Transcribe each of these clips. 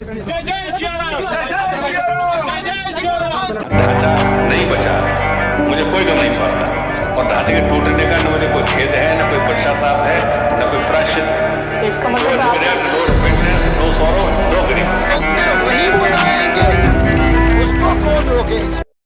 ढांचा नहीं बचा, मुझे कोई गम नहीं सौंपता और ढांचे के टूटने का न मुझे कोई खेद है, न कोई पश्चाताप है, न कोई प्रायश्चित। तो इसका मतलब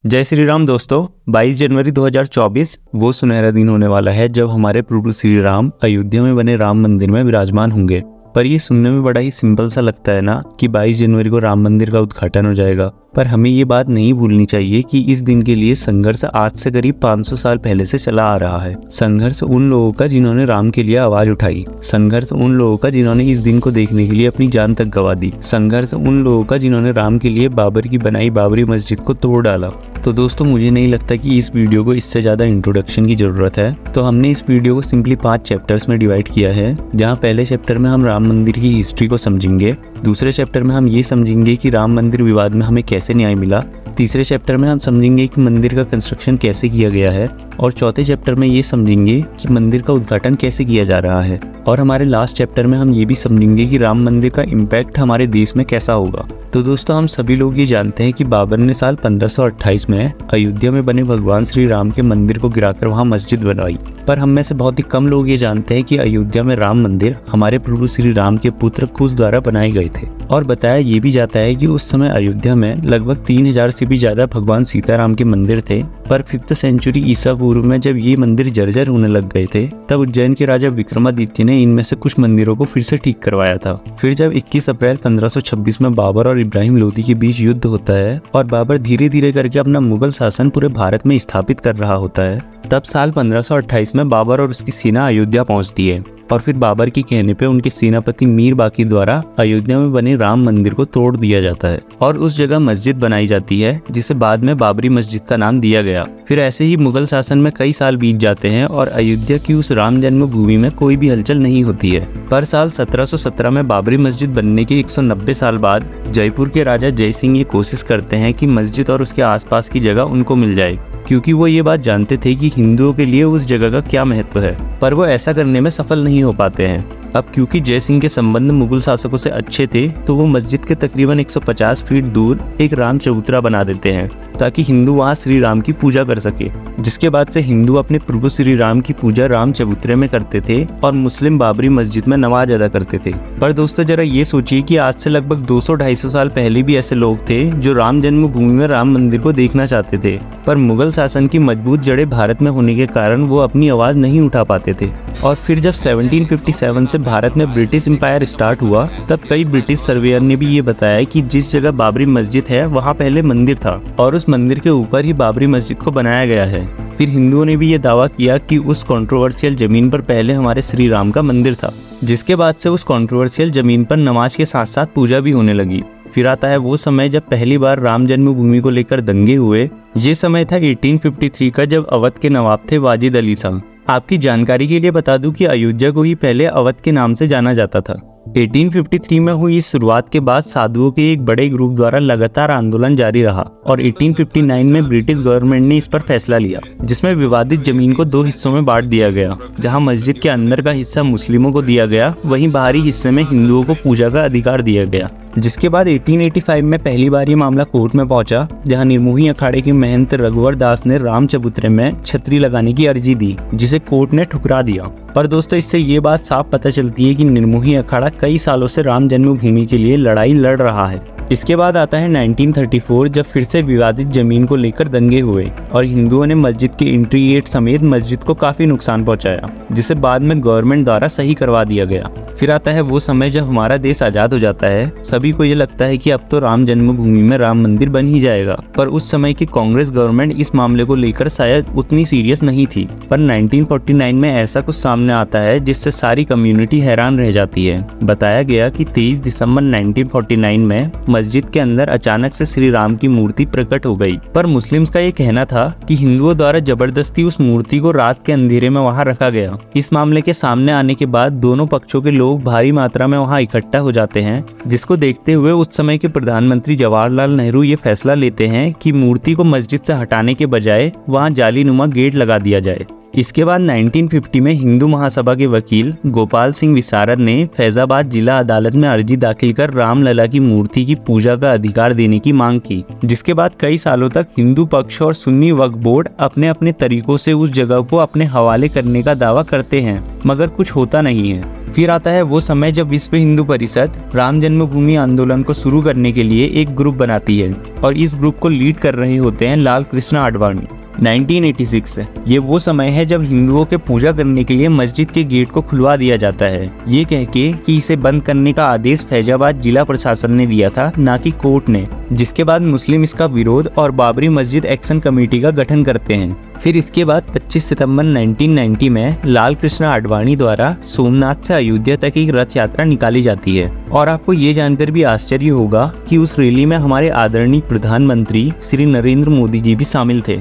जय श्री राम दोस्तों। 22 जनवरी 2024 वो सुनहरा दिन होने वाला है जब हमारे प्रभु श्री राम अयोध्या में बने राम मंदिर में विराजमान होंगे। पर ये सुनने में बड़ा ही सिंपल सा लगता है ना कि 22 जनवरी को राम मंदिर का उद्घाटन हो जाएगा। पर हमें ये बात नहीं भूलनी चाहिए कि इस दिन के लिए संघर्ष आज से करीब 500 साल पहले से चला आ रहा है। संघर्ष उन लोगों का जिन्होंने राम के लिए आवाज उठाई, संघर्ष उन लोगों का जिन्होंने इस दिन को देखने के लिए अपनी जान तक गंवा दी, संघर्ष उन लोगों का जिन्होंने राम के लिए बाबर की बनाई बाबरी मस्जिद को तोड़ डाला। तो दोस्तों मुझे नहीं लगता कि इस वीडियो को इससे ज़्यादा इंट्रोडक्शन की ज़रूरत है। तो हमने इस वीडियो को सिंपली 5 चैप्टर्स में डिवाइड किया है, जहाँ पहले चैप्टर में हम राम मंदिर की हिस्ट्री को समझेंगे, दूसरे चैप्टर में हम ये समझेंगे कि राम मंदिर विवाद में हमें कैसे न्याय मिला, तीसरे चैप्टर में हम समझेंगे कि मंदिर का कंस्ट्रक्शन कैसे किया गया है, और चौथे चैप्टर में ये समझेंगे कि मंदिर का उद्घाटन कैसे किया जा रहा है, और हमारे लास्ट चैप्टर में हम ये भी समझेंगे कि राम मंदिर का इम्पैक्ट हमारे देश में कैसा होगा। तो दोस्तों हम सभी लोग ये जानते हैं कि बाबर ने साल 1528 में अयोध्या में बने भगवान श्री राम के मंदिर को गिराकर वहाँ मस्जिद बनवाई। पर हम में से बहुत ही कम लोग ये जानते हैं कि अयोध्या में राम मंदिर हमारे प्रभु श्री राम के पुत्र कुश द्वारा बनाए गए थे। और बताया ये भी जाता है कि उस समय अयोध्या में लगभग 3000 से भी ज्यादा भगवान सीताराम के मंदिर थे। पर 5th सेंचुरी ईसा पूर्व में जब ये मंदिर जर्जर होने लग गए थे, तब उज्जैन के राजा विक्रमादित्य ने इनमें से कुछ मंदिरों को फिर से ठीक करवाया था। फिर जब 21 अप्रैल 1526 में बाबर और इब्राहिम लोदी के बीच युद्ध होता है और बाबर धीरे धीरे करके अपना मुगल शासन पूरे भारत में स्थापित कर रहा होता है, तब साल 1528 में बाबर और उसकी सेना अयोध्या पहुंचती है। और फिर बाबर के कहने पे उनके सेनापति मीर बाकी द्वारा अयोध्या में बने राम मंदिर को तोड़ दिया जाता है और उस जगह मस्जिद बनाई जाती है, जिसे बाद में बाबरी मस्जिद का नाम दिया गया। फिर ऐसे ही मुगल शासन में कई साल बीत जाते हैं और अयोध्या की उस राम जन्मभूमि में कोई भी हलचल नहीं होती है। पर साल 1717 में बाबरी मस्जिद बनने के 190 साल बाद जयपुर के राजा जय सिंह ये कोशिश करते हैं कि मस्जिद और उसके आसपास की जगह उनको मिल जाए, क्योंकि वो ये बात जानते थे कि हिंदुओं के लिए उस जगह का क्या महत्व है। पर वो ऐसा करने में सफल नहीं हो पाते हैं। अब क्योंकि जय सिंह के संबंध मुगल शासकों से अच्छे थे, तो वो मस्जिद के तकरीबन 150 फीट दूर एक राम चबूतरा बना देते हैं ताकि हिंदू वहाँ श्री राम की पूजा कर सके। जिसके बाद से हिंदू अपने प्रभु श्री राम की पूजा राम चबूतरे में करते थे और मुस्लिम बाबरी मस्जिद में नमाज अदा करते थे। पर दोस्तों जरा ये सोचिए कि आज से लगभग 200-250 साल पहले भी ऐसे लोग थे जो राम जन्मभूमि में राम मंदिर को देखना चाहते थे, पर मुगल शासन की मजबूत जड़ें भारत में होने के कारण वो अपनी आवाज नहीं उठा पाते थे। और फिर जब 1757 से भारत में ब्रिटिश एम्पायर स्टार्ट हुआ, तब कई ब्रिटिश सर्वेयर ने भी ये बताया कि जिस जगह बाबरी मस्जिद है वहाँ पहले मंदिर था और उस मंदिर के ऊपर ही बाबरी मस्जिद को बनाया गया है। फिर हिंदुओं ने भी ये दावा किया कि उस कंट्रोवर्शियल जमीन पर पहले हमारे श्री राम का मंदिर था, जिसके बाद से उस कंट्रोवर्शियल जमीन पर नमाज के साथ साथ पूजा भी होने लगी। फिर आता है वो समय जब पहली बार राम जन्मभूमि को लेकर दंगे हुए। ये समय था 1853 का, जब अवध के नवाब थे वाजिद अली शाह। आपकी जानकारी के लिए बता दूं कि अयोध्या को ही पहले अवध के नाम से जाना जाता था। 1853 में हुई इस शुरुआत के बाद साधुओं के एक बड़े ग्रुप द्वारा लगातार आंदोलन जारी रहा और 1859 में ब्रिटिश गवर्नमेंट ने इस पर फैसला लिया, जिसमें विवादित जमीन को 2 हिस्सों में बांट दिया गया। जहां मस्जिद के अंदर का हिस्सा मुस्लिमों को दिया गया, वहीं बाहरी हिस्से में हिंदुओं को पूजा का अधिकार दिया गया। जिसके बाद 1885 में पहली बार ये मामला कोर्ट में पहुंचा, जहां निर्मोही अखाड़े के महंत रघुवर दास ने राम चबूतरे में छतरी लगाने की अर्जी दी, जिसे कोर्ट ने ठुकरा दिया। पर दोस्तों इससे ये बात साफ पता चलती है कि निर्मोही अखाड़ा कई सालों से राम जन्मभूमि के लिए लड़ाई लड़ रहा है। इसके बाद आता है 1934, जब फिर से विवादित जमीन को लेकर दंगे हुए और हिंदुओं ने मस्जिद के एंट्री गेट समेत मस्जिद को काफी नुकसान पहुंचाया, जिसे बाद में गवर्नमेंट द्वारा सही करवा दिया गया। फिर आता है वो समय जब हमारा देश आजाद हो जाता है। सभी को ये लगता है कि अब तो राम जन्मभूमि में राम मंदिर बन ही जाएगा, पर उस समय की कांग्रेस गवर्नमेंट इस मामले को लेकर शायद उतनी सीरियस नहीं थी। पर 1949 में ऐसा कुछ सामने आता है जिससे सारी कम्युनिटी हैरान रह जाती है। बताया गया कि 23 दिसंबर 1949 में मस्जिद के अंदर अचानक से श्री राम की मूर्ति प्रकट हो गई। पर मुस्लिम्स का ये कहना था कि हिंदुओं द्वारा जबरदस्ती उस मूर्ति को रात के अंधेरे में वहां रखा गया। इस मामले के सामने आने के बाद दोनों पक्षों के लोग भारी मात्रा में वहां इकट्ठा हो जाते हैं, जिसको देखते हुए उस समय के प्रधानमंत्री जवाहरलाल नेहरू ये फैसला लेते हैं कि मूर्ति को मस्जिद से हटाने के बजाय वहां जालीनुमा गेट लगा दिया जाए। इसके बाद 1950 में हिंदू महासभा के वकील गोपाल सिंह विशारद ने फैजाबाद जिला अदालत में अर्जी दाखिल कर रामलला की मूर्ति की पूजा का अधिकार देने की मांग की, जिसके बाद कई सालों तक हिंदू पक्ष और सुन्नी वक्फ बोर्ड अपने अपने तरीकों से उस जगह को अपने हवाले करने का दावा करते हैं, मगर कुछ होता नहीं है। फिर आता है वो समय जब विश्व हिंदू परिषद राम जन्मभूमि आंदोलन को शुरू करने के लिए एक ग्रुप बनाती है और इस ग्रुप को लीड कर रहे होते हैं लाल कृष्ण आडवाणी। 1986 ये वो समय है जब हिंदुओं के पूजा करने के लिए मस्जिद के गेट को खुलवा दिया जाता है, ये कह के कि इसे बंद करने का आदेश फैजाबाद जिला प्रशासन ने दिया था, ना कि कोर्ट ने। जिसके बाद मुस्लिम इसका विरोध और बाबरी मस्जिद एक्शन कमेटी का गठन करते हैं। फिर इसके बाद 25 सितंबर 1990 में लाल कृष्ण आडवाणी द्वारा सोमनाथ से अयोध्या तक एक रथ यात्रा निकाली जाती है और आपको ये जानकर भी आश्चर्य होगा कि उस रैली में हमारे आदरणीय प्रधानमंत्री श्री नरेंद्र मोदी जी भी शामिल थे।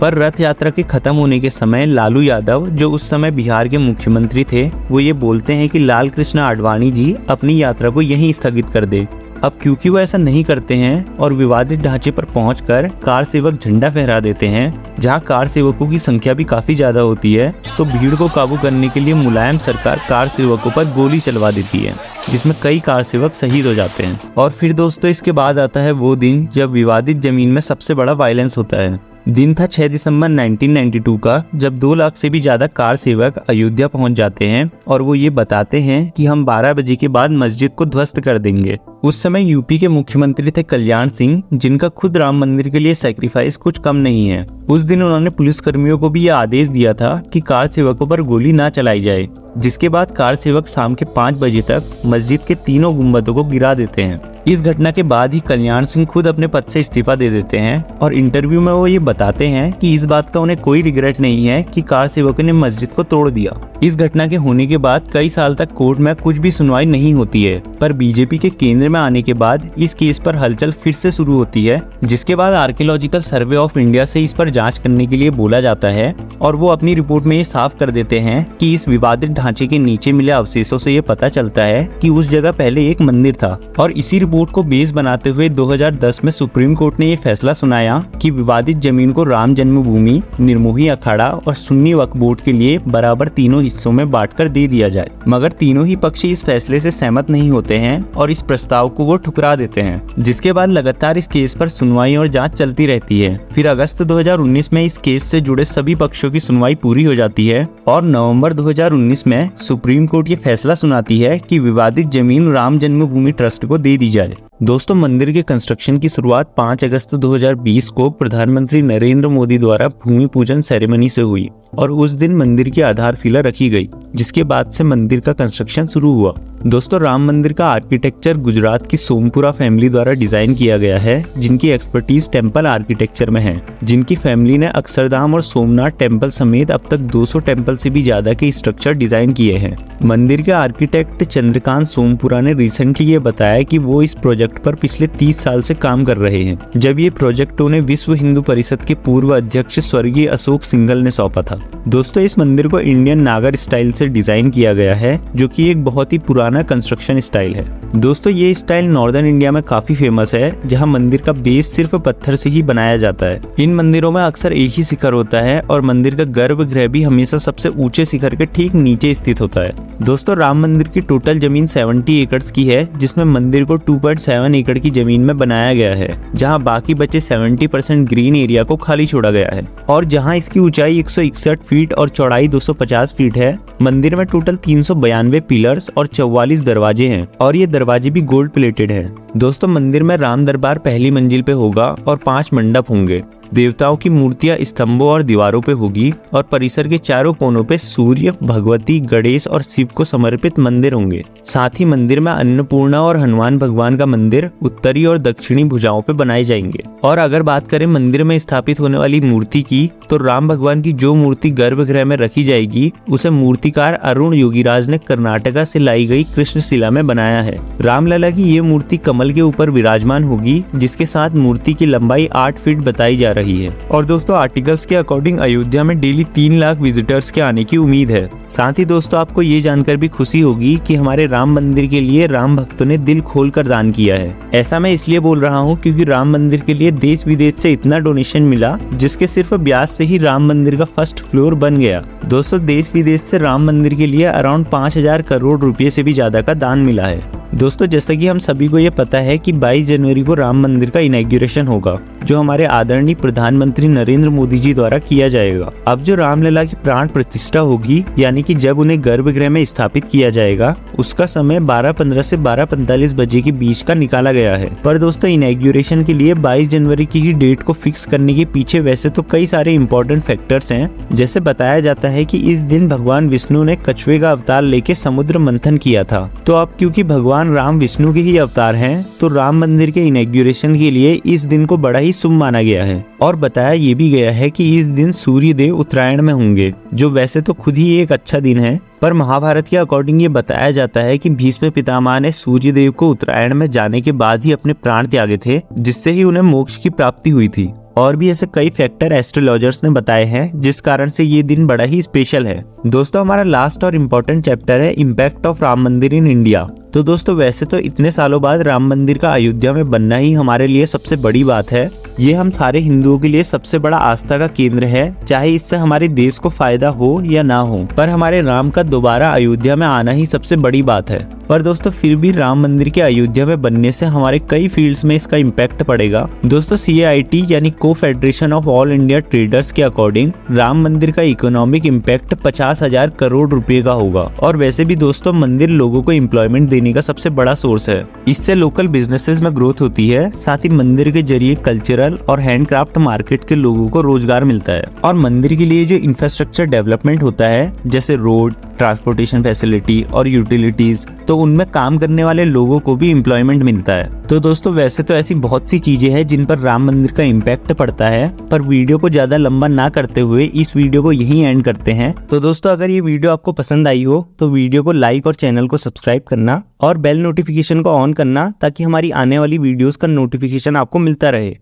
पर रथ यात्रा के खत्म होने के समय लालू यादव, जो उस समय बिहार के मुख्यमंत्री थे, वो ये बोलते हैं कि लाल कृष्ण आडवाणी जी अपनी यात्रा को यहीं स्थगित कर दे। अब क्योंकि वो ऐसा नहीं करते हैं और विवादित ढांचे पर पहुंचकर कार सेवक झंडा फहरा देते हैं, जहां कार सेवकों की संख्या भी काफी ज्यादा होती है, तो भीड़ को काबू करने के लिए मुलायम सरकार कार सेवकों पर गोली चलवा देती है, जिसमें कई कार सेवक शहीद हो जाते हैं। और फिर दोस्तों इसके बाद आता है वो दिन जब विवादित जमीन में सबसे बड़ा वायलेंस होता है। दिन था 6 दिसंबर 1992 का, जब 2 लाख से भी ज्यादा कार सेवक अयोध्या पहुंच जाते हैं और वो ये बताते हैं कि हम 12 बजे के बाद मस्जिद को ध्वस्त कर देंगे। उस समय यूपी के मुख्यमंत्री थे कल्याण सिंह, जिनका खुद राम मंदिर के लिए सैक्रिफाइस कुछ कम नहीं है। उस दिन उन्होंने पुलिसकर्मियों को भी ये आदेश दिया था कि कार सेवकों पर गोली ना चलाई जाए, जिसके बाद कार सेवक शाम के 5 बजे तक मस्जिद के तीनों गुंबदों को गिरा देते हैं। इस घटना के बाद ही कल्याण सिंह खुद अपने पद से इस्तीफा दे देते हैं और इंटरव्यू में वो ये बताते हैं कि इस बात का उन्हें कोई रिग्रेट नहीं है कि कार सेवकों ने मस्जिद को तोड़ दिया। इस घटना के होने के बाद कई साल तक कोर्ट में कुछ भी सुनवाई नहीं होती है, पर बीजेपी के केंद्र में आने के बाद इस केस पर हलचल फिर से शुरू होती है, जिसके बाद आर्कियोलॉजिकल सर्वे ऑफ इंडिया से इस पर जांच करने के लिए बोला जाता है और वो अपनी रिपोर्ट में ये साफ कर देते हैं कि इस विवादित ढांचे के नीचे मिले अवशेषों से ये पता चलता है कि उस जगह पहले एक मंदिर था। और इसी रिपोर्ट को बेस बनाते हुए 2010 में सुप्रीम कोर्ट ने ये फैसला सुनाया कि विवादित जमीन को राम जन्मभूमि, निर्मोही अखाड़ा और सुन्नी वक्फ बोर्ड के लिए बराबर तीनों हिस्सों में बांटकर दे दिया जाए। मगर तीनों ही पक्ष इस फैसले से सहमत नहीं होते हैं और इस प्रस्ताव को वो ठुकरा देते हैं, जिसके बाद लगातार इस केस पर सुनवाई और जांच चलती रहती है। फिर अगस्त 2019 में इस केस से जुड़े सभी पक्षों की सुनवाई पूरी हो जाती है और नवंबर 2019 में सुप्रीम कोर्ट ये फैसला सुनाती है कि विवादित जमीन राम जन्मभूमि ट्रस्ट को दे दी जाए। दोस्तों मंदिर के कंस्ट्रक्शन की शुरुआत 5 अगस्त 2020 को प्रधानमंत्री नरेंद्र मोदी द्वारा भूमि पूजन सेरेमनी से हुई और उस दिन मंदिर की आधारशिला रखी गई, जिसके बाद से मंदिर का कंस्ट्रक्शन शुरू हुआ। दोस्तों राम मंदिर का आर्किटेक्चर गुजरात की सोमपुरा फैमिली द्वारा डिजाइन किया गया है, जिनकी एक्सपर्टीज टेम्पल आर्किटेक्चर में है, जिनकी फैमिली ने अक्षरधाम और सोमनाथ टेम्पल समेत अब तक 200 टेम्पल से भी ज्यादा के स्ट्रक्चर डिजाइन किए हैं। मंदिर के आर्किटेक्ट चंद्रकांत सोमपुरा ने रिसेंटली ये बताया कि वो इस प्रोजेक्ट पर पिछले 30 साल से काम कर रहे हैं, जब ये प्रोजेक्ट उन्हें विश्व हिंदू परिषद के पूर्व अध्यक्ष स्वर्गीय अशोक सिंघल ने सौंपा था। दोस्तों इस मंदिर को इंडियन नागर स्टाइल से डिजाइन किया गया है, जो कि एक बहुत ही पुराना कंस्ट्रक्शन स्टाइल है। दोस्तों ये स्टाइल नॉर्दर्न इंडिया में काफी फेमस है, जहां मंदिर का बेस सिर्फ पत्थर से ही बनाया जाता है। इन मंदिरों में अक्सर एक ही शिखर होता है और मंदिर का गर्भगृह भी हमेशा सबसे ऊंचे शिखर के ठीक नीचे स्थित होता है। दोस्तों राम मंदिर की टोटल जमीन 70 एकड़ की है, जिसमें मंदिर को 2.7 एकड़ की जमीन में बनाया गया है, जहां बाकी बचे 70% ग्रीन एरिया को खाली छोड़ा गया है और जहां इसकी ऊंचाई 161 फीट और चौड़ाई 250 फीट है। मंदिर में टोटल 392 पिलर्स और 44 दरवाजे हैं और ये दरवाजे भी गोल्ड प्लेटेड हैं। दोस्तों मंदिर में राम दरबार पहली मंजिल पे होगा और 5 मंडप होंगे। देवताओं की मूर्तियां स्तंभों और दीवारों पे होगी और परिसर के चारों कोनों पे सूर्य, भगवती, गणेश और शिव को समर्पित मंदिर होंगे। साथ ही मंदिर में अन्नपूर्णा और हनुमान भगवान का मंदिर उत्तरी और दक्षिणी भुजाओं पे बनाए जाएंगे। और अगर बात करें मंदिर में स्थापित होने वाली मूर्ति की, तो राम भगवान की जो मूर्ति गर्भगृह में रखी जाएगी उसे मूर्तिकार अरुण योगीराज ने कर्नाटका से लाई गई कृष्णशिला में बनाया है। रामलला की ये मूर्ति कमल के ऊपर विराजमान होगी, जिसके साथ मूर्ति की लंबाई 8 फीट बताई जा रही रही है। और दोस्तों आर्टिकल्स के अकॉर्डिंग अयोध्या में डेली 3 लाख विजिटर्स के आने की उम्मीद है। साथ ही दोस्तों आपको ये जानकर भी खुशी होगी कि हमारे राम मंदिर के लिए राम भक्तों ने दिल खोलकर दान किया है। ऐसा मैं इसलिए बोल रहा हूँ क्योंकि राम मंदिर के लिए देश विदेश से इतना डोनेशन मिला जिसके सिर्फ ब्याज से ही राम मंदिर का फर्स्ट फ्लोर बन गया। दोस्तों देश विदेश से राम मंदिर के लिए अराउंड 5,000 करोड़ रुपए से भी ज्यादा का दान मिला है। दोस्तों जैसा कि हम सभी को ये पता है कि 22 जनवरी को राम मंदिर का इनॉग्रेशन होगा, जो हमारे आदरणीय प्रधानमंत्री नरेंद्र मोदी जी द्वारा किया जाएगा। अब जो रामलला की प्राण प्रतिष्ठा होगी, यानी कि जब उन्हें गर्भगृह में स्थापित किया जाएगा, उसका समय 12:15 से 12:45 बजे के बीच का निकाला गया है। पर दोस्तों इनॉग्रेशन के लिए 22 जनवरी की ही डेट को फिक्स करने के पीछे वैसे तो कई सारे इंपॉर्टेंट फैक्टर्स हैं। जैसे बताया जाता है कि इस दिन भगवान विष्णु ने कछुए का अवतार लेके समुद्र मंथन किया था। तो अब क्योंकि भगवान राम विष्णु के ही अवतार हैं, तो राम मंदिर के इनॉग्रेशन के लिए इस दिन को बड़ा ही शुभ माना गया है। और बताया ये भी गया है कि इस दिन सूर्य देव उत्तरायण में होंगे, जो वैसे तो खुद ही एक अच्छा दिन है। पर महाभारत के अकॉर्डिंग ये बताया जाता है कि भीष्म पितामह ने सूर्य देव को उत्तरायण में जाने के बाद ही अपने प्राण त्यागे थे, जिससे ही उन्हें मोक्ष की प्राप्ति हुई थी। और भी ऐसे कई फैक्टर एस्ट्रोलॉजर्स ने बताए हैं जिस कारण से ये दिन बड़ा ही स्पेशल है। दोस्तों हमारा लास्ट और इम्पोर्टेंट चैप्टर है इम्पैक्ट ऑफ राम मंदिर इन इंडिया। तो दोस्तों वैसे तो इतने सालों बाद राम मंदिर का अयोध्या में बनना ही हमारे लिए सबसे बड़ी बात है। ये हम सारे हिंदुओं के लिए सबसे बड़ा आस्था का केंद्र है, चाहे इससे हमारे देश को फायदा हो या ना हो। पर हमारे राम का दोबारा अयोध्या में आना ही सबसे बड़ी बात है। पर दोस्तों फिर भी राम मंदिर के अयोध्या में बनने से हमारे कई फील्ड्स में इसका इम्पैक्ट पड़ेगा। दोस्तों CIT यानी को federation of all India traders के अकॉर्डिंग राम मंदिर का इकोनॉमिक इम्पैक्ट 50,000 करोड़ रुपए का होगा। और वैसे भी दोस्तों मंदिर लोगों को एम्प्लॉयमेंट देने का सबसे बड़ा सोर्स है। इससे लोकल बिजनेसेस में ग्रोथ होती है, साथ ही मंदिर के जरिए कल्चरल और हैंडक्राफ्ट मार्केट के लोगों को रोजगार मिलता है। और मंदिर के लिए जो इंफ्रास्ट्रक्चर डेवलपमेंट होता है, जैसे रोड, ट्रांसपोर्टेशन फैसिलिटी और यूटिलिटीज, तो उनमें काम करने वाले लोगों को भी एम्प्लॉयमेंट मिलता है। तो दोस्तों वैसे तो ऐसी बहुत सी चीजें हैं जिन पर राम मंदिर का इम्पैक्ट पड़ता है, पर वीडियो को ज्यादा लंबा ना करते हुए इस वीडियो को यहीं एंड करते हैं। तो दोस्तों अगर ये वीडियो आपको पसंद आई हो तो वीडियो को लाइक और चैनल को सब्सक्राइब करना और बेल नोटिफिकेशन को ऑन करना, ताकि हमारी आने वाली वीडियोस का नोटिफिकेशन आपको मिलता रहे।